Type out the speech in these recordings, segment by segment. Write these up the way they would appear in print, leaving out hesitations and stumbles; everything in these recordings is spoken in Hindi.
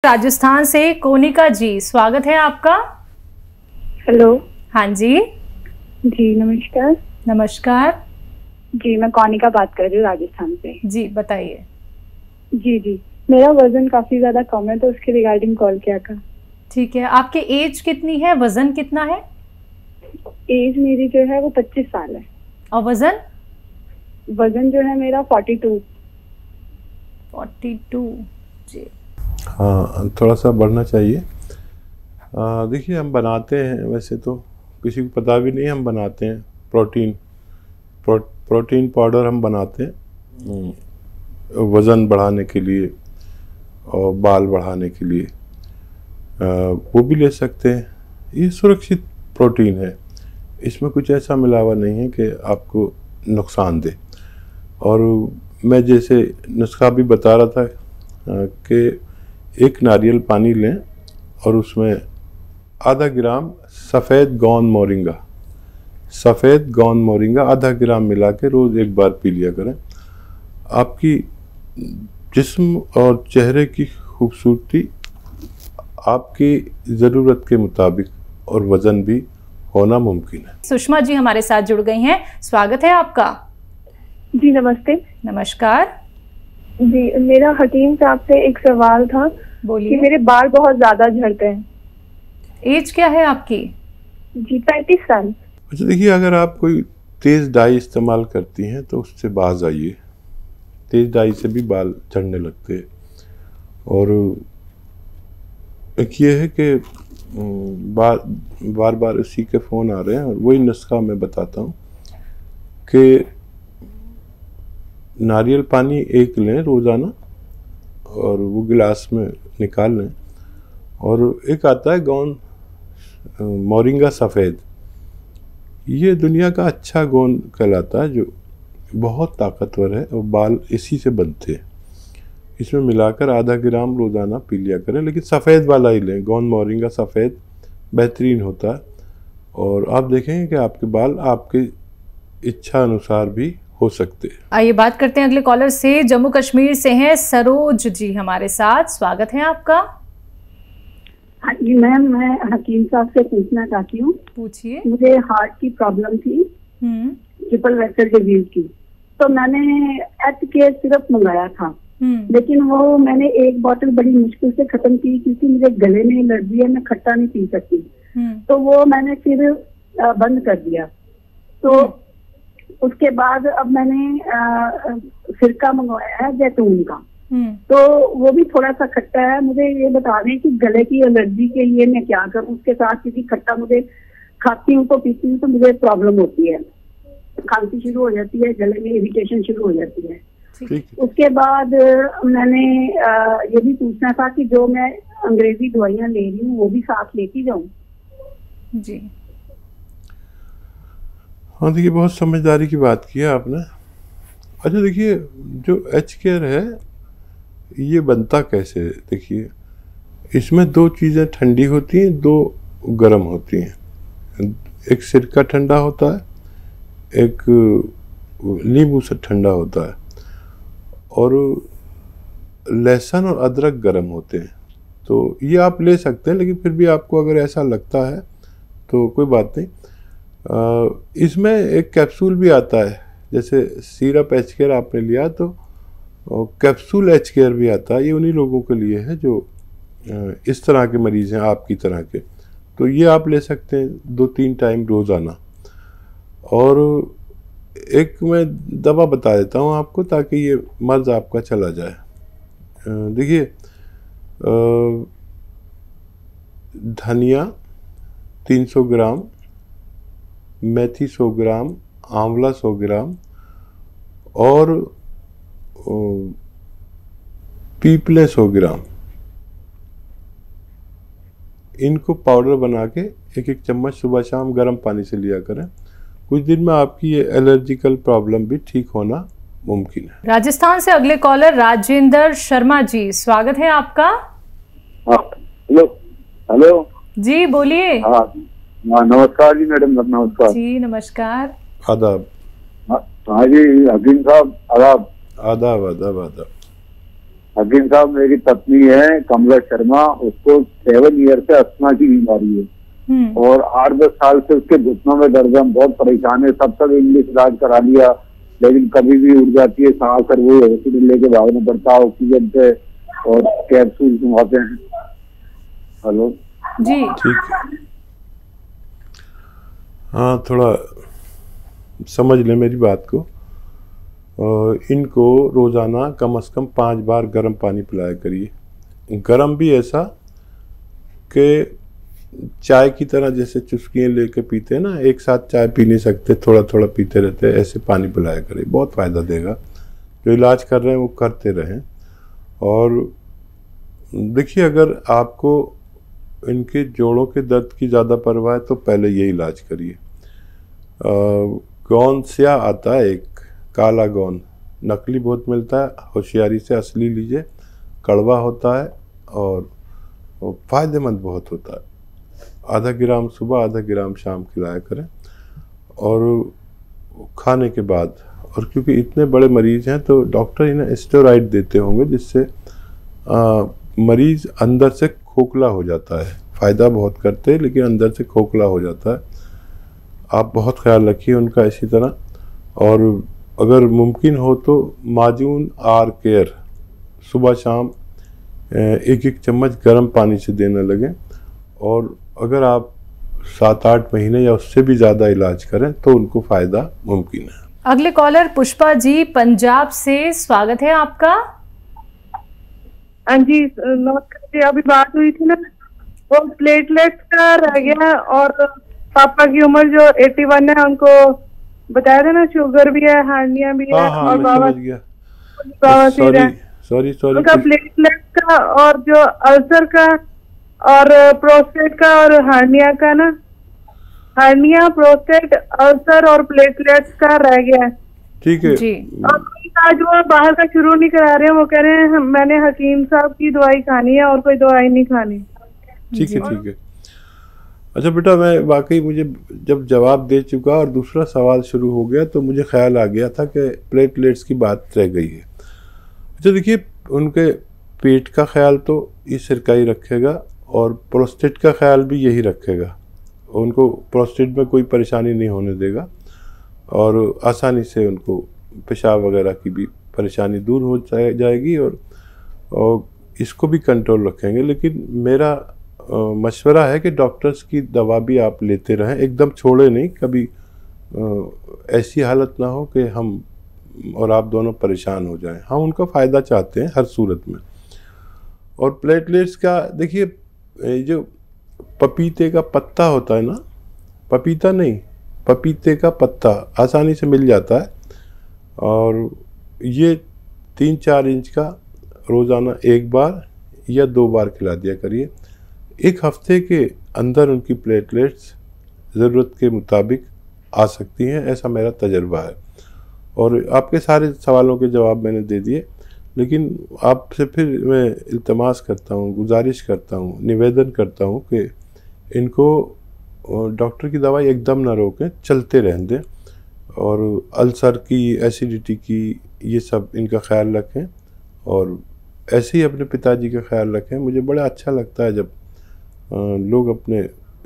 राजस्थान से कोनिका जी, स्वागत है आपका। हेलो। हाँ जी। जी नमस्कार। नमस्कार जी मैं कोनिका बात कर रही हूँ राजस्थान से। जी बताइए। जी मेरा वजन काफी ज्यादा कम है तो उसके रिगार्डिंग कॉल किया था। ठीक है, आपकी एज कितनी है, वजन कितना है? एज मेरी जो है वो 25 साल है। और वजन? वजन जो है मेरा 42। जी। हाँ, थोड़ा सा बढ़ना चाहिए। देखिए, हम बनाते हैं, वैसे तो किसी को पता भी नहीं, हम बनाते हैं प्रोटीन पाउडर हम बनाते हैं वज़न बढ़ाने के लिए और बाल बढ़ाने के लिए। वो भी ले सकते हैं। ये सुरक्षित प्रोटीन है, इसमें कुछ ऐसा मिलावा नहीं है कि आपको नुकसान दे। और मैं जैसे नुस्खा भी बता रहा था कि एक नारियल पानी लें और उसमें आधा ग्राम सफ़ेद गोंद मोरिंगा आधा ग्राम मिला के रोज़ एक बार पी लिया करें। आपकी जिस्म और चेहरे की खूबसूरती आपकी ज़रूरत के मुताबिक और वज़न भी होना मुमकिन है। सुषमा जी हमारे साथ जुड़ गई हैं, स्वागत है आपका। जी नमस्ते। नमस्कार जी, मेरा हकीम साहब से एक सवाल था। बोलिए। कि मेरे बाल बहुत ज्यादा झड़ते हैं। एज क्या है आपकी? जी 35 साल। अच्छा, देखिए, अगर आप कोई तेज़ डाई इस्तेमाल करती हैं तो उससे बाज आइए। तेज़ डाई से भी बाल झड़ने लगते हैं। और एक ये है कि बार बार उसी के फ़ोन आ रहे हैं और वही नुस्खा मैं बताता हूँ कि नारियल पानी एक लें रोज़ाना और वो गिलास में निकाल लें। और एक आता है गोंद मोरिंगा सफ़ेद, ये दुनिया का अच्छा गोंद कहलाता है, जो बहुत ताकतवर है और बाल इसी से बनते हैं। इसमें मिलाकर आधा ग्राम रोज़ाना पी लिया करें, लेकिन सफ़ेद वाला ही लें। गोंद मोरिंगा सफ़ेद बेहतरीन होता है और आप देखेंगे कि आपके बाल आपके इच्छा अनुसार भी हो सकते हैं। आइए बात करते हैं अगले कॉलर से। जम्मू कश्मीर से हैं सरोज जी हमारे साथ, स्वागत है आपका। हाँ जी मैम, मैं हकीम साहब से पूछना चाहती हूँ। पूछिए। मुझे हार्ट की प्रॉब्लम थी, ट्रिपल वेक्टर डिजीज की। तो मैंने एच केयर सिरप मंगाया था, लेकिन वो मैंने एक बोतल बड़ी मुश्किल से खत्म की क्योंकि मुझे गले में एलर्जी है, मैं खट्टा नहीं पी सकती। तो वो मैंने फिर बंद कर दिया। तो उसके बाद अब मैंने सिरका मंगवाया है जैतून का। तो वो भी थोड़ा सा खट्टा है। मुझे ये बता दें कि गले की एलर्जी के लिए मैं क्या करूं उसके साथ, क्योंकि खट्टा मुझे खाती हूँ तो पीती हूँ तो मुझे प्रॉब्लम होती है, खांसी शुरू हो जाती है, गले में इरिटेशन शुरू हो जाती है। उसके बाद मैंने ये भी पूछना था कि जो मैं अंग्रेजी दवाइयाँ ले रही हूँ वो भी साथ लेती जाऊँ। जी हाँ, देखिए, बहुत समझदारी की बात की है आपने। अच्छा, देखिए, जो एच केयर है ये बनता कैसे है? देखिए, इसमें दो चीज़ें ठंडी होती हैं, दो गर्म होती हैं। एक सिरका ठंडा होता है, एक नींबू से ठंडा होता है। और लहसुन और अदरक गर्म होते हैं। तो ये आप ले सकते हैं, लेकिन फिर भी आपको अगर ऐसा लगता है तो कोई बात नहीं। इसमें एक कैप्सूल भी आता है, जैसे सिरप एच केयर आपने लिया तो कैप्सूल एच केयर भी आता है। ये उन्हीं लोगों के लिए है जो इस तरह के मरीज़ हैं, आपकी तरह के। तो ये आप ले सकते हैं 2-3 टाइम रोज़ाना। और एक मैं दवा बता देता हूँ आपको ताकि ये मर्ज़ आपका चला जाए। देखिए, धनिया 300 ग्राम, मेथी 100 ग्राम, आंवला 100 ग्राम और पीपले 100 ग्राम, इनको पाउडर बना के एक चम्मच सुबह शाम गर्म पानी से लिया करें। कुछ दिन में आपकी ये एलर्जिकल प्रॉब्लम भी ठीक होना मुमकिन है। राजस्थान से अगले कॉलर राजेंद्र शर्मा जी, स्वागत है आपका। हेलो जी बोलिए। नमस्कार जी मैडम, नमस्कार जी। नमस्कार। आदाब। हाँ जी हकीम साहब, आदाब। आदाब आदाब आदाब। हकीम साहब, मेरी पत्नी है कमला शर्मा, उसको 7 ईयर से अस्थमा की बीमारी है और 8-10 साल से उसके घुटनों में दर्द है, बहुत परेशान है। सब इंग्लिश इलाज करा लिया, लेकिन कभी भी उठ जाती है सांस और वो हॉस्पिटल लेके भागना पड़ता है, ऑक्सीजन पे और कैप्सूल घुमाते हैं। हेलो जी, ठीक है, हाँ थोड़ा समझ ले मेरी बात को। इनको रोज़ाना कम से कम 5 बार गर्म पानी पिलाया करिए। गर्म भी ऐसा कि चाय की तरह जैसे चुस्कियाँ लेके पीते हैं ना, एक साथ चाय पी नहीं सकते, थोड़ा थोड़ा पीते रहते हैं, ऐसे पानी पिलाया करिए, बहुत फ़ायदा देगा। जो इलाज कर रहे हैं वो करते रहें। और देखिए, अगर आपको इनके जोड़ों के दर्द की ज़्यादा परवाह है तो पहले ये इलाज करिए। गौन स्या आता है एक, काला गौन, नकली बहुत मिलता है, होशियारी से असली लीजिए। कड़वा होता है और फ़ायदेमंद बहुत होता है। आधा ग्राम सुबह, आधा ग्राम शाम खिलाया करें। और खाने के बाद, और क्योंकि इतने बड़े मरीज़ हैं तो डॉक्टर इन्हें स्टेरॉइड देते होंगे, जिससे मरीज़ अंदर से खोखला हो जाता है। फ़ायदा बहुत करते हैं लेकिन अंदर से खोखला हो जाता है। आप बहुत ख्याल रखिए उनका इसी तरह। और अगर मुमकिन हो तो माजून आर केयर सुबह शाम 1-1 चम्मच गर्म पानी से देने लगे। और अगर आप 7-8 महीने या उससे भी ज़्यादा इलाज करें तो उनको फ़ायदा मुमकिन है। अगले कॉलर पुष्पा जी पंजाब से, स्वागत है आपका। हाँ जी, नमस्कार जी। अभी बात हुई थी ना, वो प्लेटलेट का रह गया और पापा की उम्र जो 81 है, उनको बताया था ना, शुगर भी है, हार्निया भी है। हाँ, और बाबा सॉरी उनका प्लेटलेट का और जो अल्सर का और प्रोस्टेट का और हार्निया का ना, हार्निया, प्रोस्टेट, अल्सर और प्लेटलेट्स का रह गया है। ठीक है जी। और आज वो बाहर का शुरू नहीं करा रहे हैं, वो कह रहे हैं मैंने हकीम साहब की दवाई खानी है और कोई दवाई नहीं खानी। ठीक है। अच्छा बेटा, मैं वाकई मुझे जब जवाब दे चुका और दूसरा सवाल शुरू हो गया तो मुझे ख्याल आ गया था कि प्लेटलेट्स की बात रह गई है। अच्छा देखिए, उनके पेट का ख्याल तो ये सिरकाई रखेगा और प्रोस्टेट का ख्याल भी यही रखेगा। उनको प्रोस्टेट में कोई परेशानी नहीं होने देगा और आसानी से उनको पेशाब वगैरह की भी परेशानी दूर हो जाएगी और इसको भी कंट्रोल रखेंगे। लेकिन मेरा मशवरा है कि डॉक्टर्स की दवा भी आप लेते रहें, एकदम छोड़े नहीं। कभी ऐसी हालत ना हो कि हम और आप दोनों परेशान हो जाएं। हम उनका फ़ायदा चाहते हैं हर सूरत में। और प्लेटलेट्स का देखिए, जो पपीते का पत्ता होता है ना, पपीता नहीं, पपीते का पत्ता आसानी से मिल जाता है और ये 3-4 इंच का रोज़ाना 1 बार या 2 बार खिला दिया करिए। 1 हफ्ते के अंदर उनकी प्लेटलेट्स ज़रूरत के मुताबिक आ सकती हैं, ऐसा मेरा तजर्बा है। और आपके सारे सवालों के जवाब मैंने दे दिए, लेकिन आपसे फिर मैं इल्तमास करता हूँ, गुजारिश करता हूँ, निवेदन करता हूँ कि इनको डॉक्टर की दवाई एकदम ना रोकें, चलते रहने दें। और अल्सर की, एसिडिटी की, ये सब इनका ख्याल रखें और ऐसे ही अपने पिताजी का ख्याल रखें। मुझे बड़ा अच्छा लगता है जब लोग अपने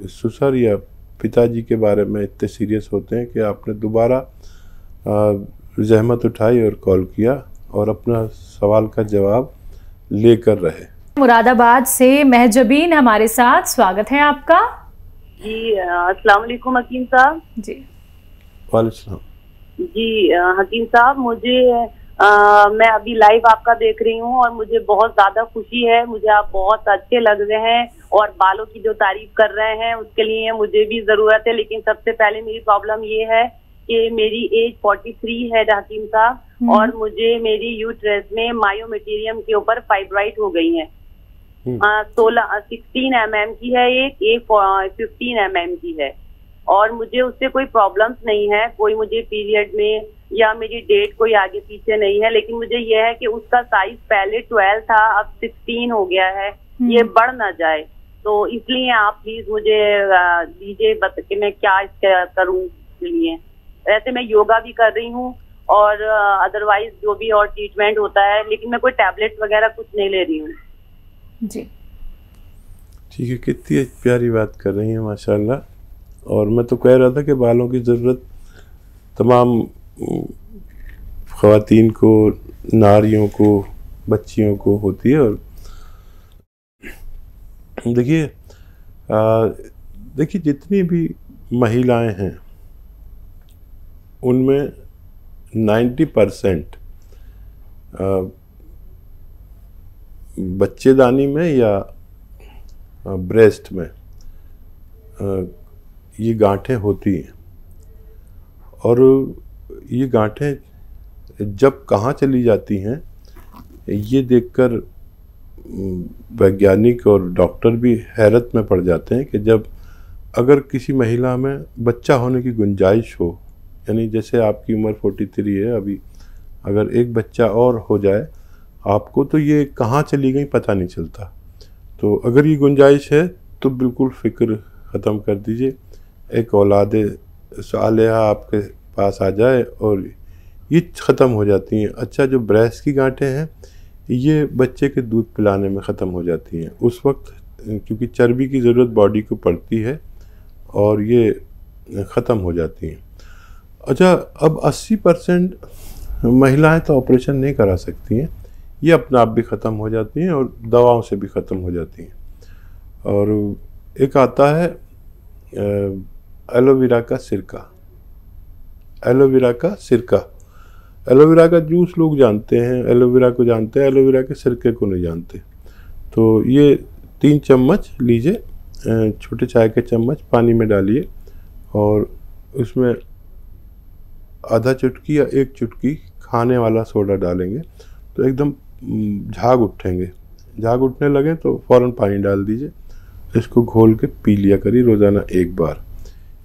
ससुर या पिताजी के बारे में इतने सीरियस होते हैं कि आपने दोबारा जहमत उठाई और कॉल किया और अपना सवाल का जवाब लेकर रहे। मुरादाबाद से महजबीन हमारे साथ, स्वागत है आपका। जी अस्सलाम वालेकुम हकीम साहब। जी वालेकुम। जी हकीम साहब, मुझे मैं अभी लाइव आपका देख रही हूँ और मुझे बहुत ज्यादा खुशी है। मुझे आप बहुत अच्छे लग रहे हैं और बालों की जो तारीफ कर रहे हैं उसके लिए मुझे भी जरूरत है। लेकिन सबसे पहले मेरी प्रॉब्लम ये है कि मेरी एज 43 है हकीम साहब, और मुझे मेरी यूट्रस में मायोमेटेरियम के ऊपर फाइब्राइड हो गई है। 16 mm की है, एक 15 mm की है और मुझे उससे कोई प्रॉब्लम्स नहीं है, कोई मुझे पीरियड में या मेरी डेट कोई आगे पीछे नहीं है। लेकिन मुझे यह है कि उसका साइज पहले 12 था, अब 16 हो गया है, ये बढ़ ना जाए। तो इसलिए आप प्लीज मुझे दीजिए कि मैं क्या इसका करूँ। इसके लिए वैसे मैं योगा भी कर रही हूँ और अदरवाइज जो भी और ट्रीटमेंट होता है, लेकिन मैं कोई टैबलेट वगैरह कुछ नहीं ले रही हूँ जी। ठीक है, कितनी प्यारी बात कर रही हैं माशाल्लाह। और मैं तो कह रहा था कि बालों की ज़रूरत तमाम ख़वातीन को, नारियों को, बच्चियों को होती है। और देखिए जितनी भी महिलाएं हैं उनमें 90% बच्चेदानी में या ब्रेस्ट में ये गांठें होती हैं। और ये गांठें जब कहाँ चली जाती हैं ये देखकर वैज्ञानिक और डॉक्टर भी हैरत में पड़ जाते हैं कि जब अगर किसी महिला में बच्चा होने की गुंजाइश हो, यानी जैसे आपकी उम्र 43 है अभी, अगर एक बच्चा और हो जाए आपको तो ये कहाँ चली गई पता नहीं चलता। तो अगर ये गुंजाइश है तो बिल्कुल फ़िक्र ख़त्म कर दीजिए, एक औलादे सालेहा आपके पास आ जाए और ये ख़त्म हो जाती हैं। अच्छा, जो ब्रेस्ट की गांठें हैं ये बच्चे के दूध पिलाने में ख़त्म हो जाती हैं उस वक्त, क्योंकि चर्बी की ज़रूरत बॉडी को पड़ती है और ये ख़त्म हो जाती हैं। अच्छा, अब 80% महिलाएं तो ऑपरेशन नहीं करा सकती हैं, ये अपने आप भी ख़त्म हो जाती हैं और दवाओं से भी ख़त्म हो जाती हैं। और एक आता है एलोवेरा का सिरका। एलोवेरा का सिरका, एलोवेरा का जूस लोग जानते हैं, एलोवेरा को जानते हैं, एलोवेरा के सिरके को नहीं जानते। तो ये 3 चम्मच लीजिए, छोटे चाय के चम्मच पानी में डालिए और उसमें आधा चुटकी या 1 चुटकी खाने वाला सोडा डालेंगे तो एकदम झाग उठेंगे। झाग उठने लगे तो फ़ौरन पानी डाल दीजिए, इसको घोल के पी लिया करिए रोज़ाना 1 बार।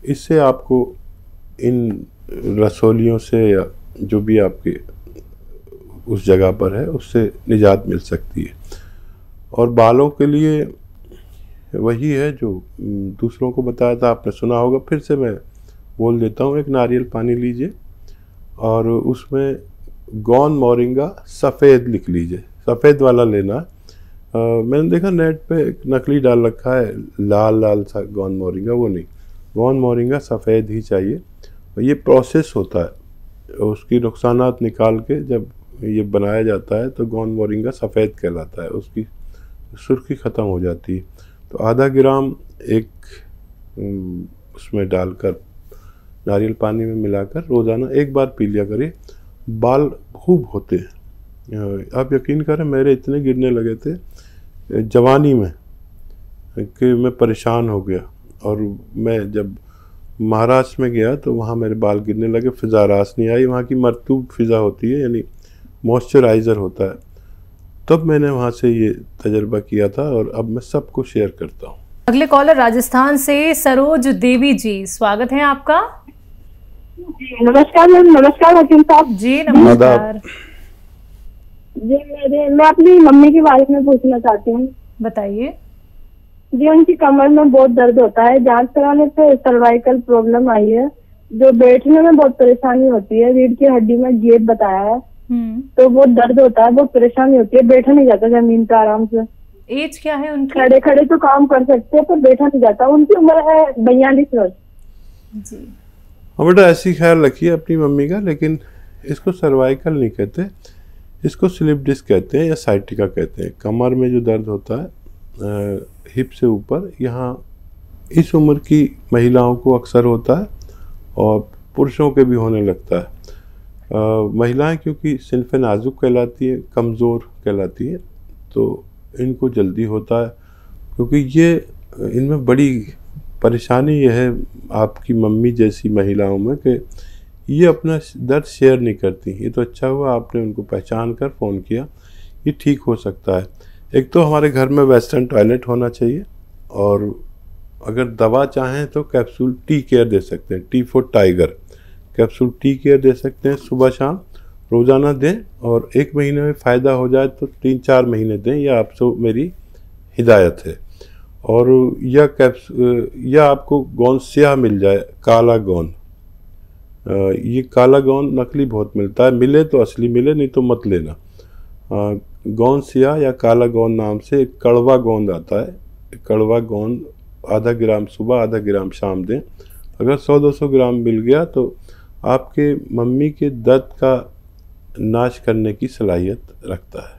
इससे आपको इन रसौलियों से या जो भी आपके उस जगह पर है उससे निजात मिल सकती है। और बालों के लिए वही है जो दूसरों को बताया था, आपने सुना होगा, फिर से मैं बोल देता हूँ। एक नारियल पानी लीजिए और उसमें गौन मोरिंगा सफ़ेद लिख लीजिए, सफ़ेद वाला लेना। मैंने देखा नेट पे एक नकली डाल रखा है लाल लाल सा गौन मोरिंगा, वो नहीं, गौन मोरिंगा सफ़ेद ही चाहिए। ये प्रोसेस होता है, उसकी नुकसानात निकाल के जब ये बनाया जाता है तो गौन मोरिंगा सफ़ेद कहलाता है, उसकी सुर्खी ख़त्म हो जाती है। तो आधा ग्राम एक उसमें डालकर नारियल पानी में मिलाकर रोज़ाना 1 बार पी लिया करिए। बाल खूब होते हैं। आप यकीन करें मेरे इतने गिरने लगे थे जवानी में कि मैं परेशान हो गया। और मैं जब महाराष्ट्र में गया तो वहाँ मेरे बाल गिरने लगे, फ़िज़ा रास नहीं आई। वहाँ की मरतूब फ़िज़ा होती है, यानी मॉइस्चराइज़र होता है। तब मैंने वहाँ से ये तजर्बा किया था और अब मैं सबको शेयर करता हूँ। अगले कॉलर राजस्थान से सरोज देवी जी, स्वागत है आपका। जी नमस्कार मैम। नमस्कार हकीम साहब। जी नमस्कार जी। मैं अपनी मम्मी के बारे में पूछना चाहती हूँ। बताइए जी। उनकी कमर में बहुत दर्द होता है, जांच कराने पे सर्वाइकल प्रॉब्लम आई है, जो बैठने में बहुत परेशानी होती है, रीढ़ की हड्डी में गैप बताया है, तो बहुत दर्द होता है, बहुत परेशानी होती है, बैठा नहीं जाता जमीन पे आराम से। एज क्या है उनकी? खड़े खड़े तो काम कर सकते हैं पर बैठा नहीं जाता। उनकी उम्र है 42 वर्ष। जी हाँ बेटा, ऐसी ख्याल रखिए अपनी मम्मी का। लेकिन इसको सर्वाइकल नहीं कहते, इसको स्लिप डिस्क कहते हैं या साइटिका कहते हैं। कमर में जो दर्द होता है हिप से ऊपर, यहाँ इस उम्र की महिलाओं को अक्सर होता है और पुरुषों के भी होने लगता है। महिलाएं क्योंकि सिनफ नाजुक कहलाती है, कमज़ोर कहलाती है, तो इनको जल्दी होता है। क्योंकि ये इनमें बड़ी परेशानी यह है आपकी मम्मी जैसी महिलाओं में कि ये अपना दर्द शेयर नहीं करती। ये तो अच्छा हुआ आपने उनको पहचान कर फ़ोन किया, ये ठीक हो सकता है। एक तो हमारे घर में वेस्टर्न टॉयलेट होना चाहिए, और अगर दवा चाहें तो कैप्सूल टी केयर दे सकते हैं, T for tiger capsule T care दे सकते हैं, सुबह शाम रोज़ाना दें। और 1 महीने में फ़ायदा हो जाए तो 3-4 महीने दें, यह आपसे मेरी हिदायत है। और या आपको गोंद स्याह मिल जाए, काला गोंद, ये काला गोंद नकली बहुत मिलता है, मिले तो असली मिले, नहीं तो मत लेना। गोंद सिया या काला गोंद नाम से एक कड़वा गोंद आता है। कड़वा गोंद आधा ग्राम सुबह, आधा ग्राम शाम दें। अगर 100-200 ग्राम मिल गया तो आपके मम्मी के दर्द का नाश करने की सलाहियत रखता है।